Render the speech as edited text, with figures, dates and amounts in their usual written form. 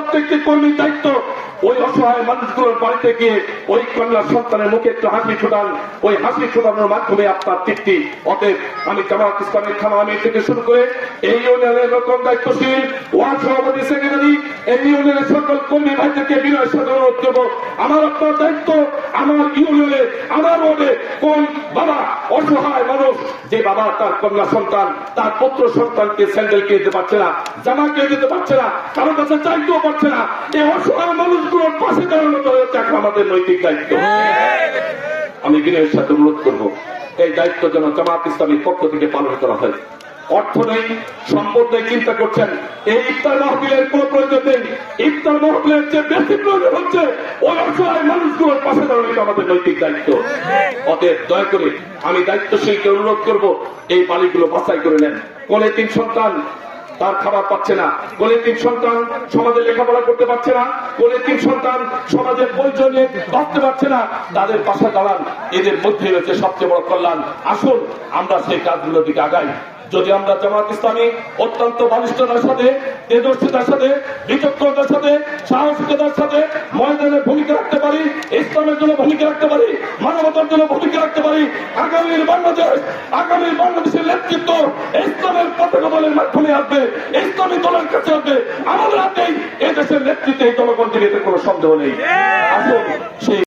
প্রত্যেকটি কর্মীর দায়িত্ব ওই অসহায় মানুষগুলোর বাড়িতে গিয়ে ওই কন্যা সন্তানের মুখে একটু হাসি ফোটান, ওই হাসি ফোটানোর মাধ্যমে আপনার তৃপ্তি। অতএব আমি জামাত ইসলামী থানা আমির থেকে শুরু করে এই ইউনিয়নের নতুন দায়িত্বশীল ওয়ার্ড সভাপতি, সেক্রেটারি, এই ইউনিয়নের সকল কর্মী ভাইদেরকে বিনয়ের সাথে অনুরোধ করব, আমার আপনার দায়িত্ব আমার ইউনিয়নে আমার ওয়ার্ডে কোন বাবা অসহায় মানুষ, যে বাবা তার কন্যা সন্তান তার পুত্র সন্তানকে স্যান্ডেল কিনে দিতে পারছে না, জামা কিনে দিতে পারছে না, কারো কাছে চাইতেও পারছে না, এই অসহায় মানুষগুলোর পাশে দাঁড়ানো হচ্ছে আমাদের নৈতিক দায়িত্ব। আমি বিনয়ের সাথে অনুরোধ করব এই দায়িত্ব যেন জামাত ইসলামীর পক্ষ থেকে পালন করা হয়। অর্থ নেই, সম্পদ নেই, চিন্তা করছেন এই ইফতার মাহফিলের কোন প্রয়োজন নেই। ইফতার মাহফিলের চেয়ে বেশি প্রয়োজন হচ্ছে ওই অসহায় মানুষগুলোর পাশে দাঁড়ানো আমাদের নৈতিক দায়িত্ব। অতএব দয়া করে আমি দায়িত্বশীলকে অনুরোধ করব এই বাড়িগুলো বাছাই করে নেন। কোন তিন সন্তান তার খাবার পাচ্ছে না, কোন তিন সন্তান সমাজে লেখাপড়া করতে পারছে না, কোন তিন সন্তান সমাজের প্রয়োজন নিয়ে ভাবতে পারছে না, তাদের পাশে দাঁড়ান। এদের মধ্যে রয়েছে সবচেয়ে বড় কল্যাণ। আসুন আমরা সেই কাজগুলোর দিকে আগাই। যদি আমরা জামাত ইসলামী অত্যন্ত বলিষ্ঠতার সাথে, তেজস্বিতার সাথে, বিচক্ষণতার সাথে, সাহসিকতার সাথে ময়দানে ভূমিকা রাখতে পারি, ইসলামের জন্য ভূমিকা রাখতে পারি, মানবতার জন্য ভূমিকা রাখতে পারি, আগামীর বাংলাদেশের নেতৃত্ব ইসলামের পতাকা দলের মাধ্যমে আসবে, ইসলামী দলের কাছে আসবে, আমাদের হাতেই এই দেশের নেতৃত্বে এই জনগণ দিকে কোনো সন্দেহ নেই।